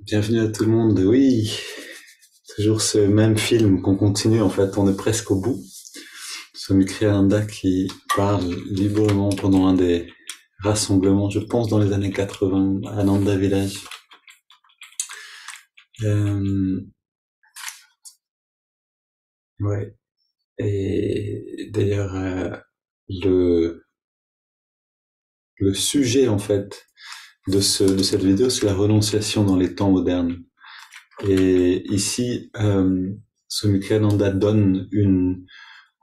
Bienvenue à tout le monde. Oui, toujours ce même film qu'on continue. En fait, on est presque au bout. Swami Kriyananda qui parle librement pendant un des rassemblements, je pense dans les années 80, à Nanda Village. Euh, ouais. Et d'ailleurs, le le sujet en fait de cette vidéo, c'est la renonciation dans les temps modernes. Et ici, Swami Kriyananda donne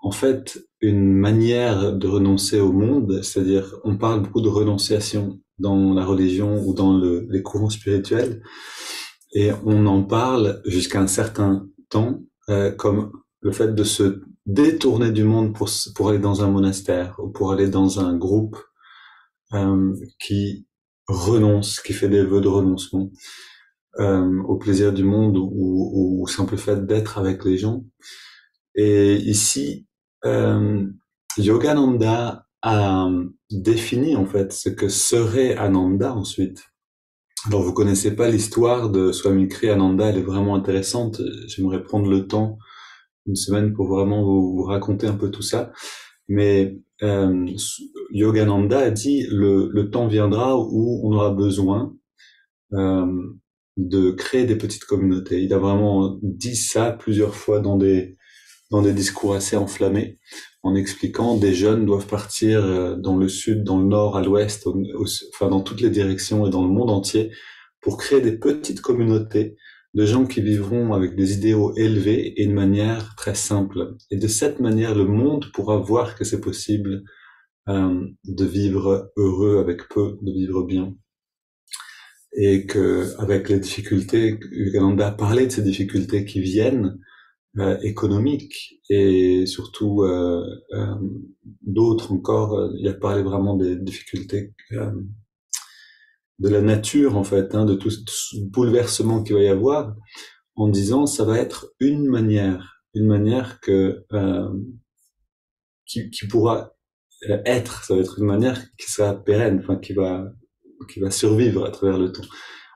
en fait, une manière de renoncer au monde, c'est-à-dire on parle beaucoup de renonciation dans la religion ou dans les courants spirituels, et on en parle jusqu'à un certain temps, comme le fait de se détourner du monde pour aller dans un monastère ou pour aller dans un groupe qui renonce, qui fait des vœux de renoncement au plaisir du monde ou au simple fait d'être avec les gens. Et ici, euh, Yogananda a défini en fait ce que serait Ananda ensuite. Alors vous connaissez pas l'histoire de Swami Kriyananda, elle est vraiment intéressante. J'aimerais prendre le temps une semaine pour vraiment vous raconter un peu tout ça. Mais Yogananda a dit le temps viendra où on aura besoin euh, de créer des petites communautés. Il a vraiment dit ça plusieurs fois dans des discours assez enflammés, en expliquant des jeunes doivent partir dans le sud, dans le nord, à l'ouest, enfin dans toutes les directions et dans le monde entier, pour créer des petites communautés de gens qui vivront avec des idéaux élevés et de manière très simple. Et de cette manière, le monde pourra voir que c'est possible de vivre heureux avec peu, de vivre bien. Et que avec les difficultés, Uganda a parlé de ces difficultés qui viennent, économiques et surtout d'autres encore. Il a parlé vraiment des difficultés de la nature en fait, de tout ce bouleversement qu'il va y avoir, en disant ça va être une manière qui pourra être, ça va être une manière qui sera pérenne, enfin qui va survivre à travers le temps.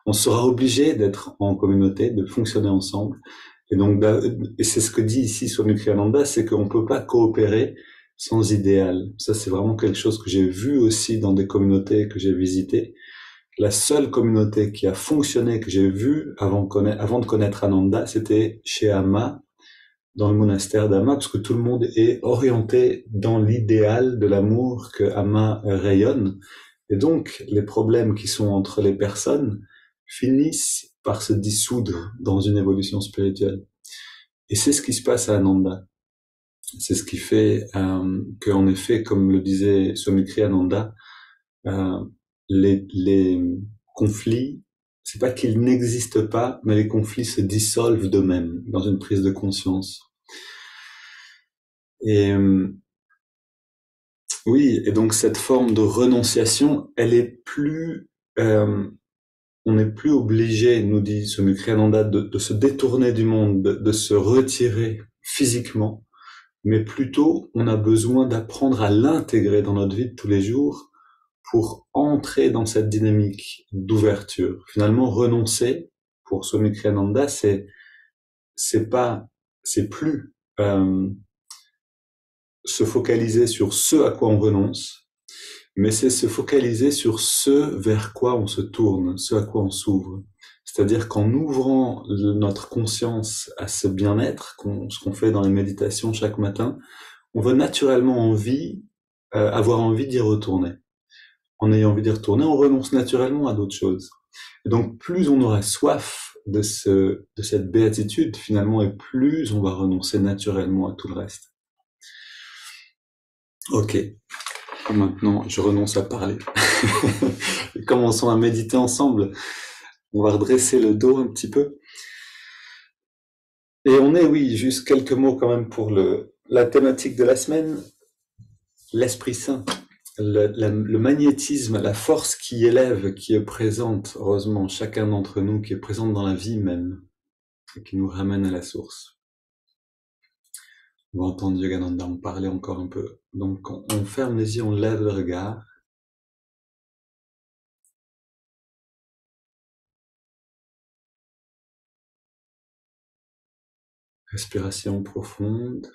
On sera obligé d'être en communauté, de fonctionner ensemble. Et donc, et c'est ce que dit ici Swami Kriyananda, c'est qu'on ne peut pas coopérer sans idéal. Ça, c'est vraiment quelque chose que j'ai vu aussi dans des communautés que j'ai visitées. La seule communauté qui a fonctionné, que j'ai vue avant de connaître Ananda, c'était chez Amma, dans le monastère d'Amma, parce que tout le monde est orienté dans l'idéal de l'amour que Amma rayonne. Et donc, les problèmes qui sont entre les personnes finissent par se dissoudre dans une évolution spirituelle. Et c'est ce qui se passe à Ananda. C'est ce qui fait qu'en effet, comme le disait Swami Kriyananda, euh, les conflits, c'est pas qu'ils n'existent pas, mais les conflits se dissolvent d'eux-mêmes dans une prise de conscience. Et oui, et donc cette forme de renonciation, elle est plus, on n'est plus obligé, nous dit Swami Kriyananda, de se détourner du monde, de se retirer physiquement, mais plutôt on a besoin d'apprendre à l'intégrer dans notre vie de tous les jours pour entrer dans cette dynamique d'ouverture. Finalement, renoncer, pour Swami Kriyananda, c'est pas, c'est plus se focaliser sur ce à quoi on renonce, mais c'est se focaliser sur ce vers quoi on se tourne, ce à quoi on s'ouvre. C'est-à-dire qu'en ouvrant notre conscience à ce bien-être, ce qu'on fait dans les méditations chaque matin, on va naturellement avoir envie d'y retourner. En ayant envie d'y retourner, on renonce naturellement à d'autres choses. Et donc, plus on aura soif de cette béatitude, finalement, et plus on va renoncer naturellement à tout le reste. Ok, maintenant, je renonce à parler. Commençons à méditer ensemble. On va redresser le dos un petit peu. Et on est, oui, juste quelques mots quand même pour la thématique de la semaine, l'Esprit Saint, le magnétisme, la force qui élève, qui est présente, heureusement, chacun d'entre nous, qui est présente dans la vie même, et qui nous ramène à la source. On va entendre Yogananda en parler encore un peu. Donc, on ferme les yeux, on lève le regard. Respiration profonde.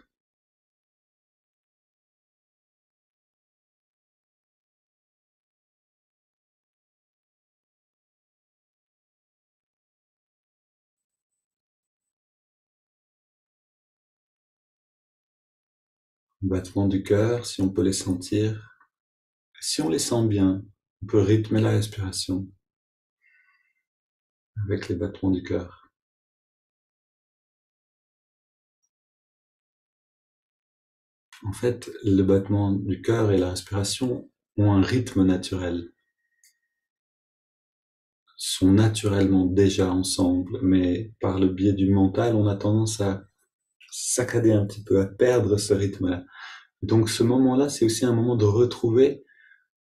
Battement du cœur, si on peut les sentir. Si on les sent bien, on peut rythmer la respiration avec les battements du cœur. En fait, le battement du cœur et la respiration ont un rythme naturel, sont naturellement déjà ensemble, mais par le biais du mental, on a tendance à saccader un petit peu, à perdre ce rythme-là. Donc ce moment-là, c'est aussi un moment de retrouver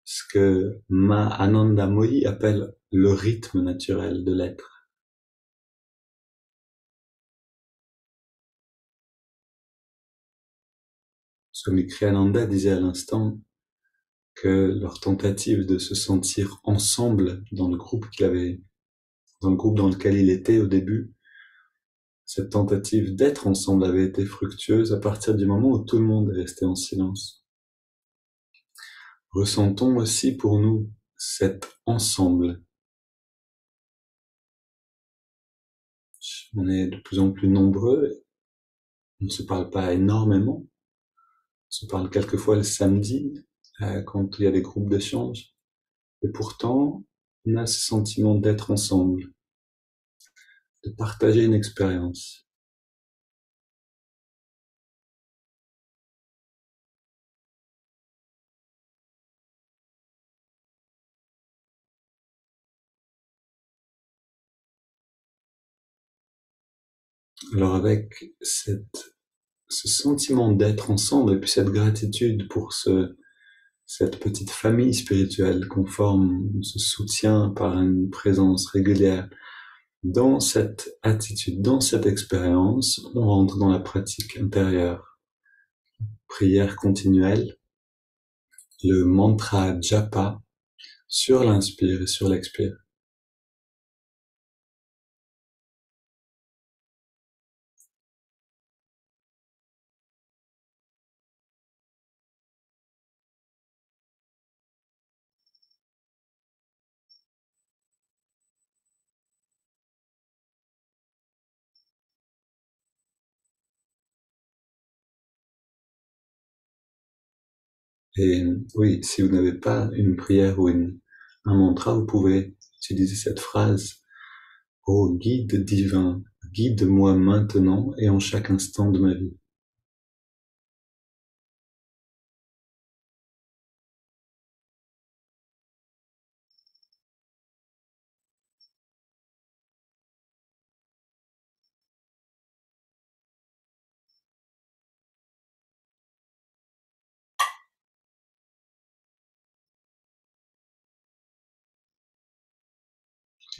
ce que Ma Ananda Moyi appelle le rythme naturel de l'être. Swami Kriyananda disait à l'instant que leur tentative de se sentir ensemble dans le groupe dans le groupe dans lequel il était au début, cette tentative d'être ensemble avait été fructueuse à partir du moment où tout le monde est resté en silence. Ressentons aussi pour nous cet ensemble. On est de plus en plus nombreux, on ne se parle pas énormément, on se parle quelquefois le samedi, quand il y a des groupes d'échange, et pourtant, on a ce sentiment d'être ensemble, de partager une expérience. Alors avec ce sentiment d'être ensemble et puis cette gratitude pour cette petite famille spirituelle qu'on forme, on se soutient par une présence régulière, dans cette attitude, dans cette expérience, on rentre dans la pratique intérieure. Prière continuelle, le mantra japa sur l'inspire et sur l'expire. Et oui, si vous n'avez pas une prière ou un mantra, vous pouvez utiliser cette phrase. Ô guide divin, guide-moi maintenant et en chaque instant de ma vie.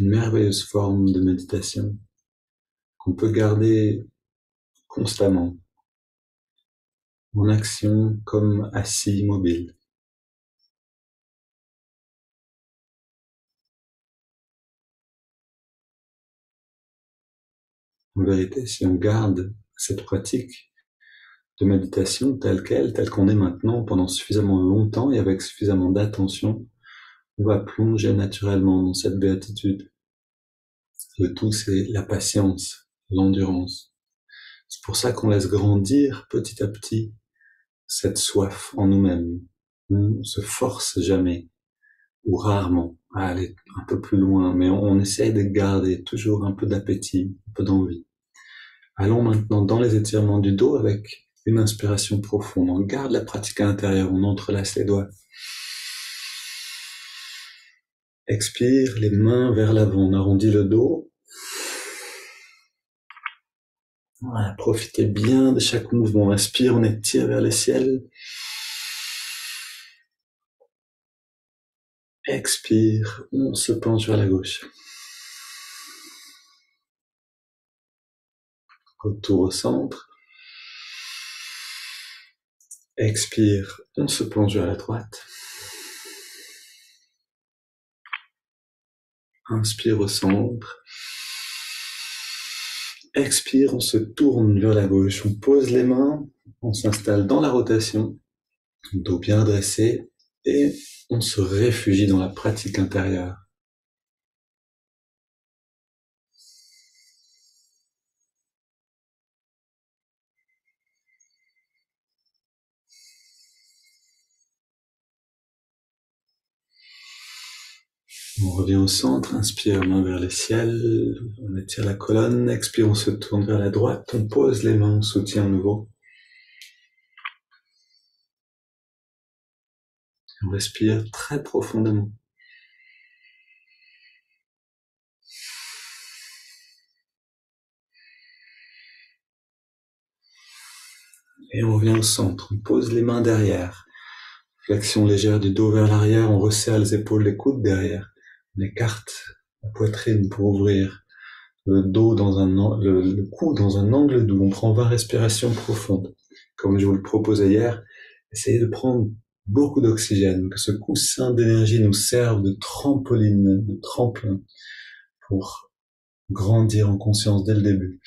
Une merveilleuse forme de méditation qu'on peut garder constamment, en action comme assis immobile. En vérité, si on garde cette pratique de méditation telle qu'elle, telle qu'on est maintenant pendant suffisamment longtemps et avec suffisamment d'attention, on va plonger naturellement dans cette béatitude. Le tout, c'est la patience, l'endurance. C'est pour ça qu'on laisse grandir petit à petit cette soif en nous-mêmes. On se force jamais, ou rarement, à aller un peu plus loin, mais on essaye de garder toujours un peu d'appétit, un peu d'envie. Allons maintenant dans les étirements du dos avec une inspiration profonde. On garde la pratique à l'intérieur, on entrelace les doigts. Expire, les mains vers l'avant, on arrondit le dos. Voilà, profitez bien de chaque mouvement. Inspire, on étire vers le ciel. Expire, on se penche vers la gauche. Retour au centre. Expire, on se penche vers la droite. Inspire au centre. Expire, on se tourne vers la gauche, on pose les mains, on s'installe dans la rotation, dos bien dressé, et on se réfugie dans la pratique intérieure. On revient au centre, inspire, main vers le ciel, on étire la colonne, expire, on se tourne vers la droite, on pose les mains, on soutient à nouveau. On respire très profondément. Et on revient au centre, on pose les mains derrière. Flexion légère du dos vers l'arrière, on resserre les épaules, les coudes derrière. On écarte la poitrine pour ouvrir le dos le cou dans un angle doux. On prend 20 respirations profondes. Comme je vous le proposais hier, essayez de prendre beaucoup d'oxygène, que ce coussin d'énergie nous serve de trampoline, de tremplin pour grandir en conscience dès le début.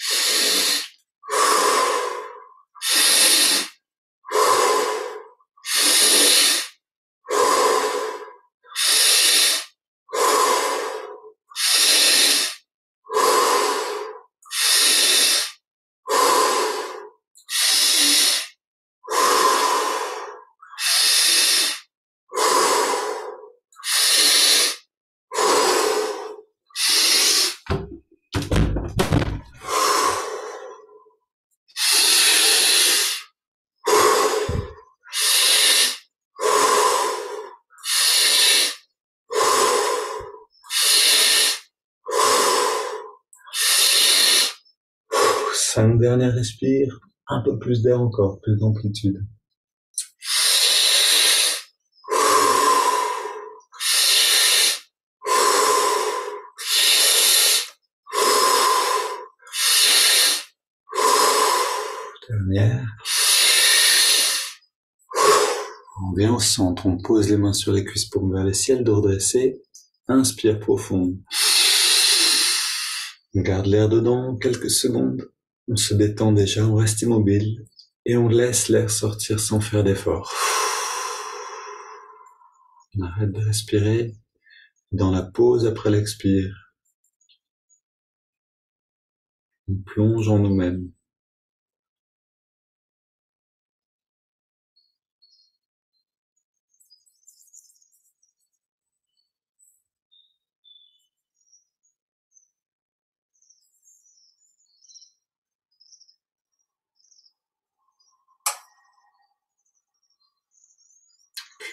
Cinq dernières respires, un peu plus d'air encore, plus d'amplitude. Dernière. On revient au centre, on pose les mains sur les cuisses pour vers le ciel, dos redressé. Inspire profond. On garde l'air dedans quelques secondes. On se détend déjà, on reste immobile et on laisse l'air sortir sans faire d'effort. On arrête de respirer dans la pause après l'expire. On plonge en nous-mêmes.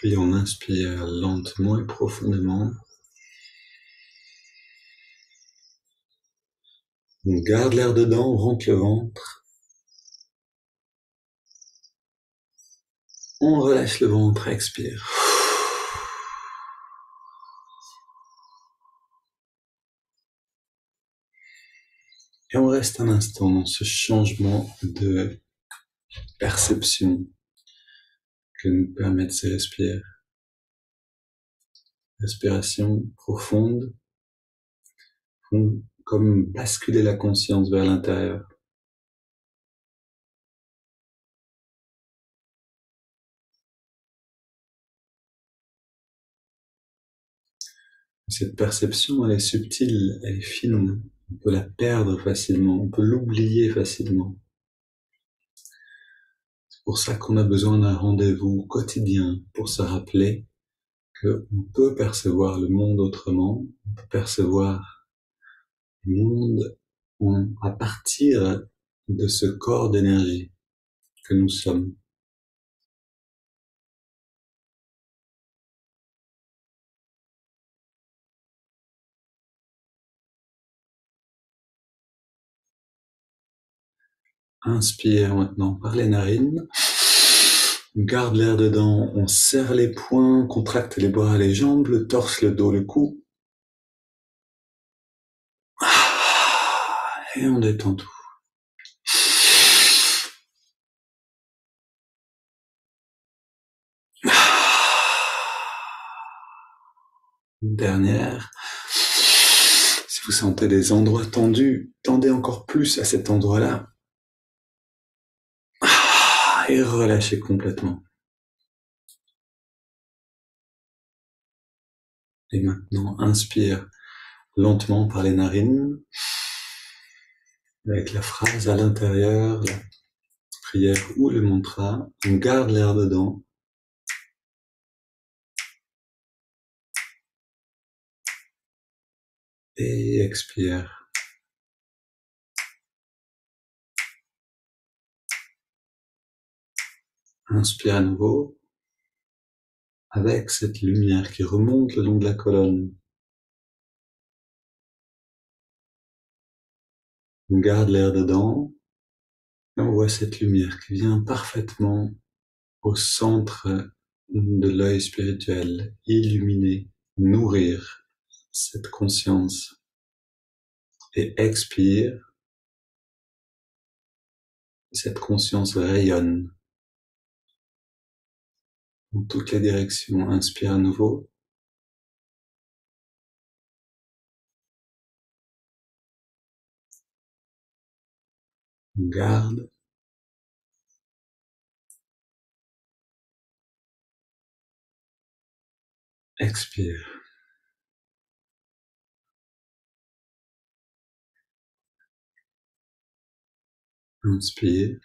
Puis on inspire lentement et profondément. On garde l'air dedans, on rentre le ventre. On relâche le ventre, expire. Et on reste un instant dans ce changement de perception que nous permettent ces respires. Respiration profonde, comme basculer la conscience vers l'intérieur. Cette perception, elle est subtile, elle est fine. On peut la perdre facilement, on peut l'oublier facilement. C'est pour ça qu'on a besoin d'un rendez-vous quotidien pour se rappeler qu'on peut percevoir le monde autrement, on peut percevoir le monde à partir de ce corps d'énergie que nous sommes. Inspire maintenant par les narines. On garde l'air dedans, on serre les poings, contracte les bras, les jambes, le torse, le dos, le cou. Et on détend tout. Une dernière. Si Vous sentez des endroits tendus, tendez encore plus à cet endroit-là. Et relâchez complètement. Et maintenant, inspire lentement par les narines, avec la phrase à l'intérieur, la prière ou le mantra. On garde l'air dedans. Et expire. Inspire à nouveau, avec cette lumière qui remonte le long de la colonne. On garde l'air dedans, et on voit cette lumière qui vient parfaitement au centre de l'œil spirituel, illuminer, nourrir cette conscience. Et expire, cette conscience rayonne dans toutes les directions. Inspire à nouveau. On garde. Expire. Inspire.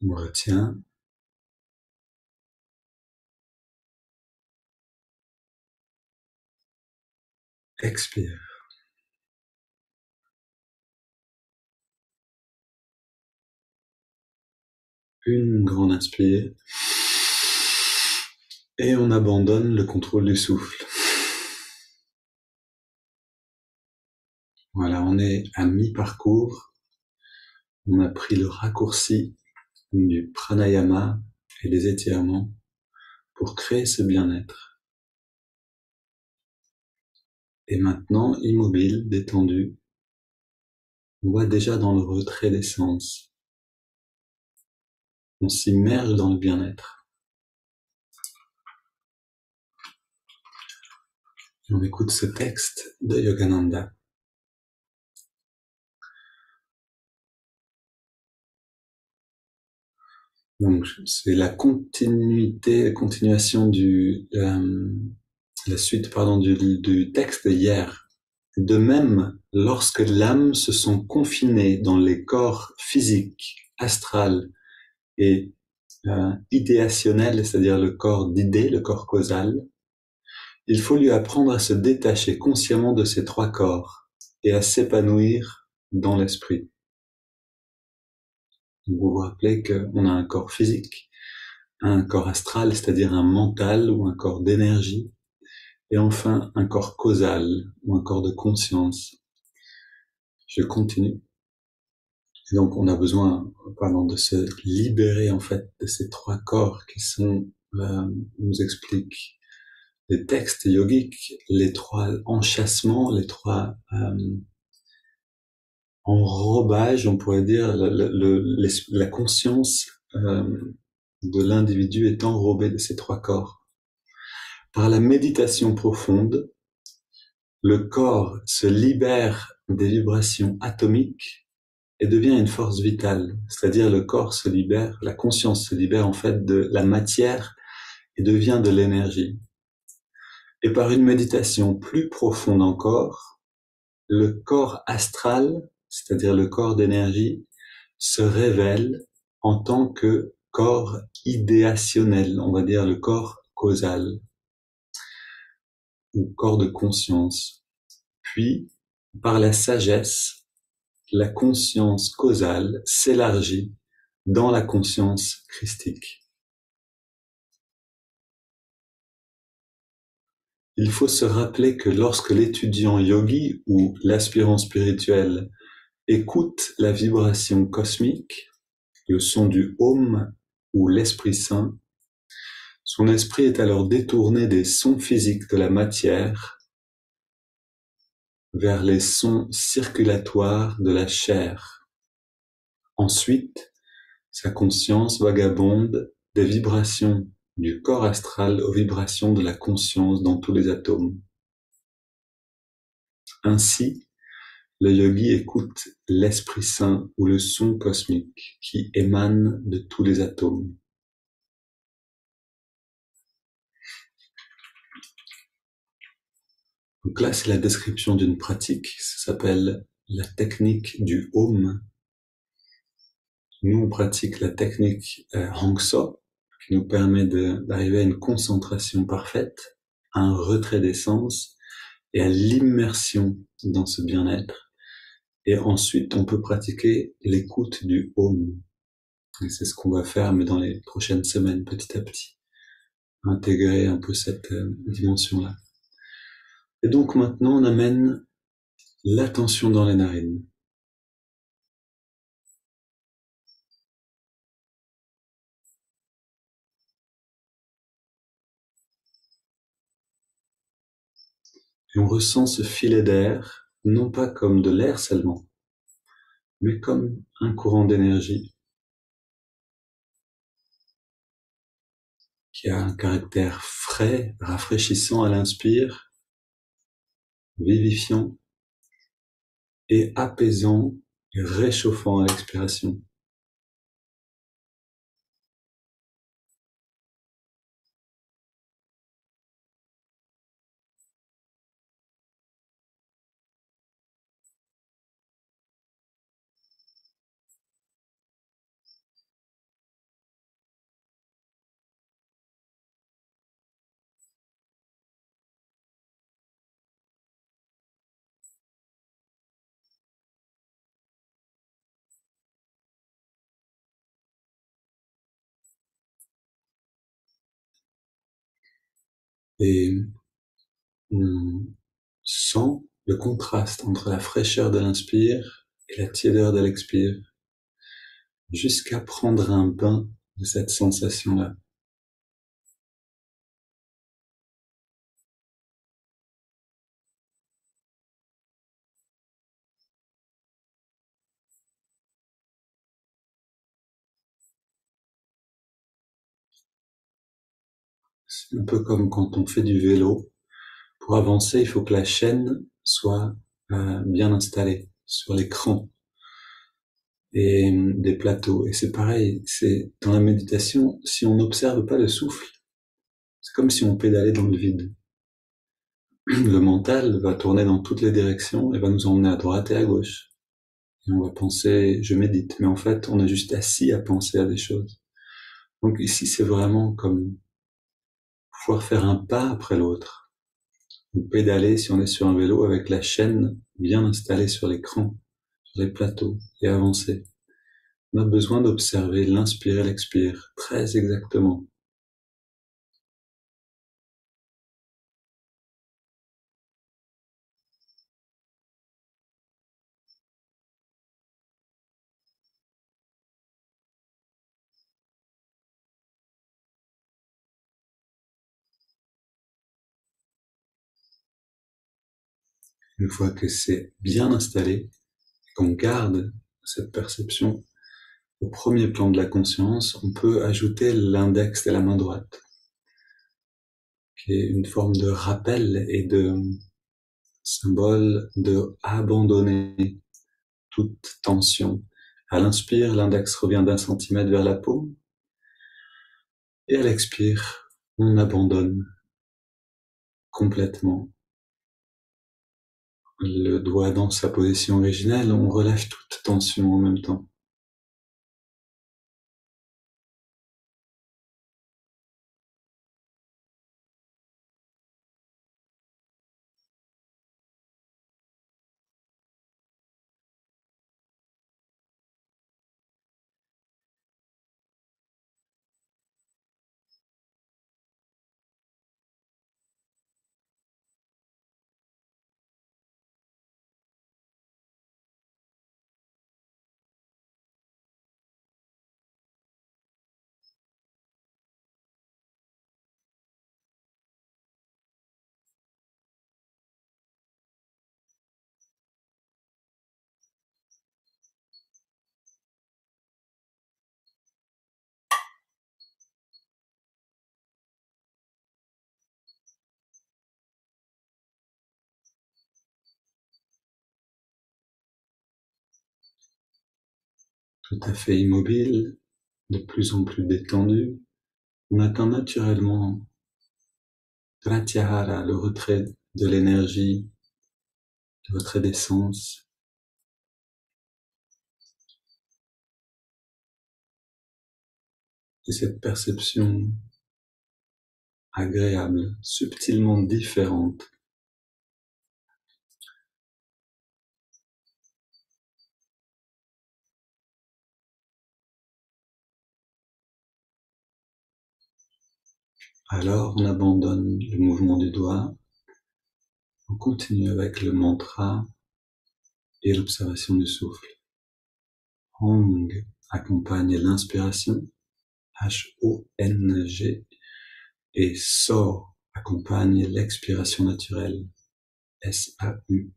On retient. Expire. Une grande inspire. Et on abandonne le contrôle du souffle. Voilà, on est à mi-parcours. On a pris le raccourci du pranayama et des étirements pour créer ce bien-être. Et maintenant, immobile, détendu, on va déjà dans le retrait des sens. On s'immerge dans le bien-être. Et on écoute ce texte de Yogananda. Donc, c'est la continuation la suite, du texte d'hier. De même, lorsque l'âme se sent confinée dans les corps physiques, astral et idéationnel, c'est-à-dire le corps d'idée, le corps causal, il faut lui apprendre à se détacher consciemment de ces trois corps et à s'épanouir dans l'esprit. Vous vous rappelez qu'on a un corps physique, un corps astral, c'est-à-dire un mental ou un corps d'énergie, et enfin un corps causal ou un corps de conscience. Je continue. Et donc on a besoin, de se libérer en fait de ces trois corps qui sont, nous expliquent les textes yogiques, les trois enchâssements, les trois enrobages, on pourrait dire, la conscience de l'individu est enrobée de ces trois corps. Par la méditation profonde, le corps se libère des vibrations atomiques et devient une force vitale. C'est-à-dire le corps se libère, la conscience se libère en fait de la matière et devient de l'énergie. Et par une méditation plus profonde encore, le corps astral, c'est-à-dire le corps d'énergie, se révèle en tant que corps idéationnel, on va dire le corps causal, ou corps de conscience. Puis, par la sagesse, la conscience causale s'élargit dans la conscience christique. Il faut se rappeler que lorsque l'étudiant yogi ou l'aspirant spirituel écoute la vibration cosmique, le son du Om ou l'Esprit Saint, son esprit est alors détourné des sons physiques de la matière vers les sons circulatoires de la chair. Ensuite, sa conscience vagabonde des vibrations du corps astral aux vibrations de la conscience dans tous les atomes. Ainsi, le yogi écoute l'Esprit Saint ou le son cosmique qui émane de tous les atomes. Donc là, c'est la description d'une pratique. Ça s'appelle la technique du Om. Nous, on pratique la technique Hong So, qui nous permet d'arriver à une concentration parfaite, à un retrait des sens et à l'immersion dans ce bien-être. Et ensuite, on peut pratiquer l'écoute du Om. Et c'est ce qu'on va faire, mais dans les prochaines semaines, petit à petit. Intégrer un peu cette dimension-là. Et donc maintenant, on amène l'attention dans les narines. Et on ressent ce filet d'air, non pas comme de l'air seulement, mais comme un courant d'énergie qui a un caractère frais, rafraîchissant à l'inspire, vivifiant et apaisant et réchauffant à l'expiration. Et on sent le contraste entre la fraîcheur de l'inspire et la tiédeur de l'expire, jusqu'à prendre un bain de cette sensation-là. C'est un peu comme quand on fait du vélo. Pour avancer, il faut que la chaîne soit bien installée sur l'écran et des plateaux. Et c'est pareil, c'est dans la méditation, si on n'observe pas le souffle, c'est comme si on pédalait dans le vide. Le mental va tourner dans toutes les directions et va nous emmener à droite et à gauche. Et on va penser, je médite, mais en fait, on est juste assis à penser à des choses. Donc ici, c'est vraiment comme pouvoir faire un pas après l'autre, ou pédaler si on est sur un vélo avec la chaîne bien installée sur l'écran, sur les plateaux, et avancer. On a besoin d'observer l'inspire et l'expire très exactement. Une fois que c'est bien installé, qu'on garde cette perception au premier plan de la conscience, on peut ajouter l'index de la main droite, qui est une forme de rappel et de symbole de abandonner toute tension. À l'inspire, l'index revient d'1 centimètre vers la paume, et à l'expire, on abandonne complètement le doigt dans sa position originelle, on relâche toute tension en même temps. tout à fait immobile, de plus en plus détendu, on atteint naturellement pratyahara, le retrait de l'énergie, le retrait des sens, et cette perception agréable, subtilement différente. Alors on abandonne le mouvement du doigt, on continue avec le mantra et l'observation du souffle. Hong accompagne l'inspiration, H-O-N-G, et So accompagne l'expiration naturelle, S-A-U.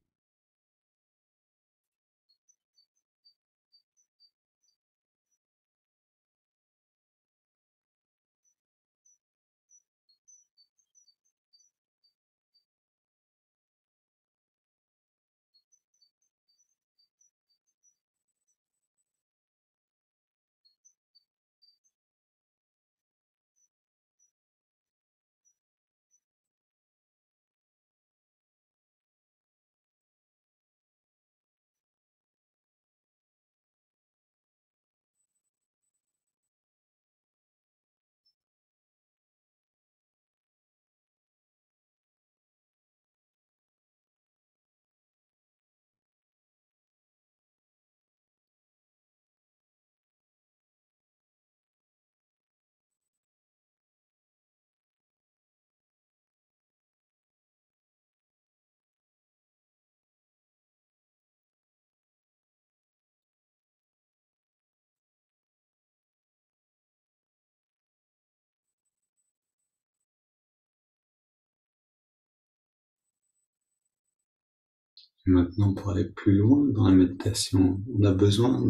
Maintenant, pour aller plus loin dans la méditation, on a besoin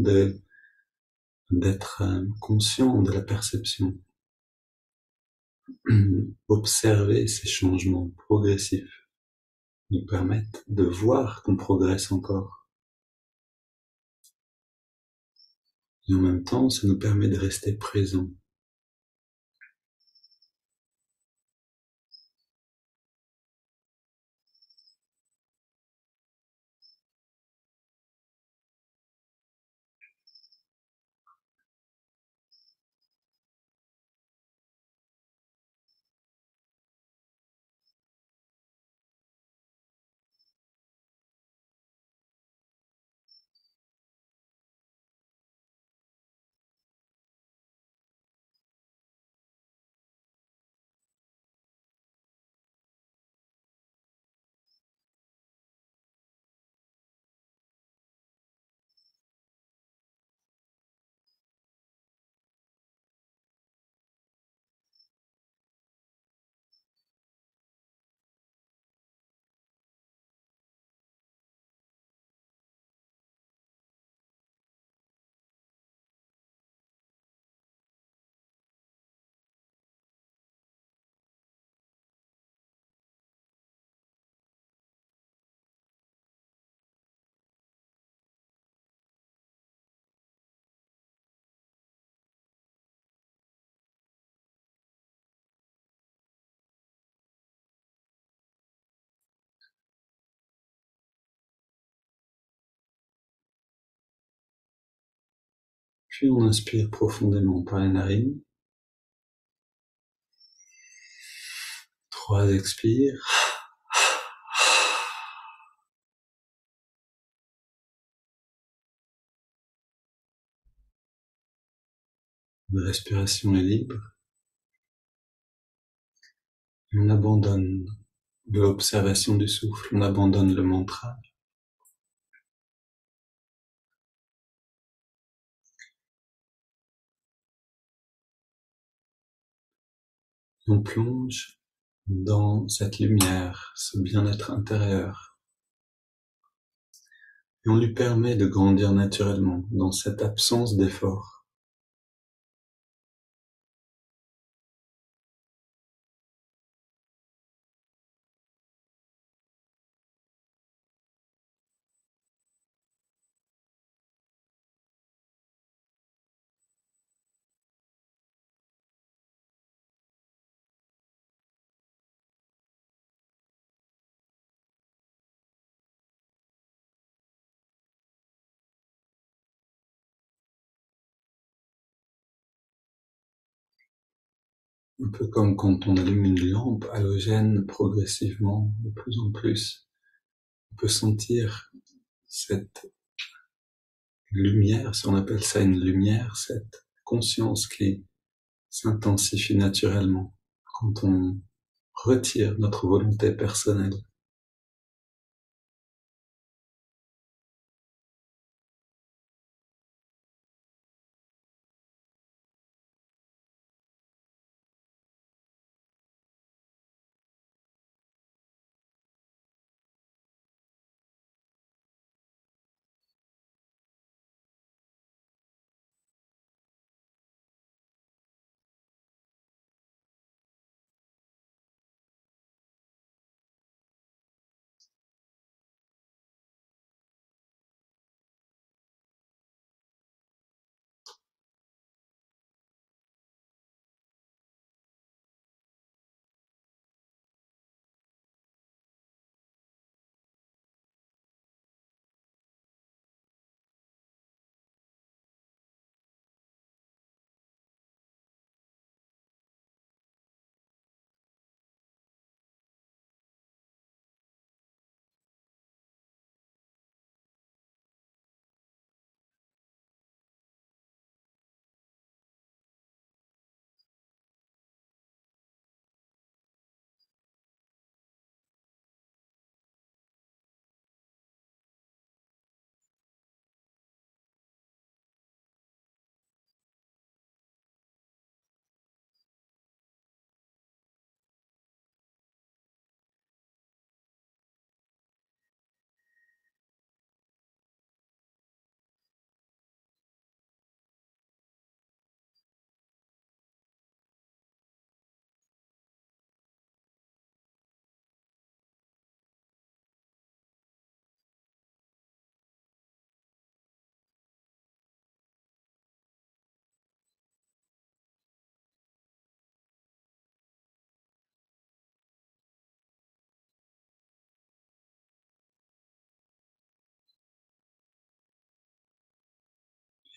d'être conscient de la perception, observer ces changements progressifs nous permettent de voir qu'on progresse encore. Et en même temps, ça nous permet de rester présent. Puis on inspire profondément par les narines. 3 expires. La respiration est libre. On abandonne l'observation du souffle, on abandonne le mantra. On plonge dans cette lumière, ce bien-être intérieur. Et on lui permet de grandir naturellement dans cette absence d'effort. Un peu comme quand on allume une lampe halogène progressivement, de plus en plus. On peut sentir cette lumière, si on appelle ça une lumière, cette conscience qui s'intensifie naturellement quand on retire notre volonté personnelle.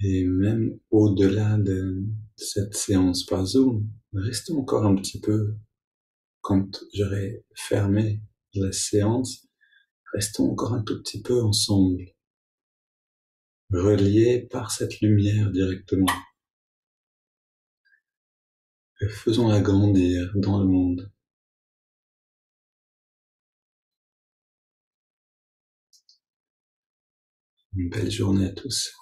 Et même au-delà de cette séance par Zoom, restons encore un petit peu, quand j'aurai fermé la séance, restons encore un tout petit peu ensemble, reliés par cette lumière directement. Et faisons-la grandir dans le monde. Une belle journée à tous.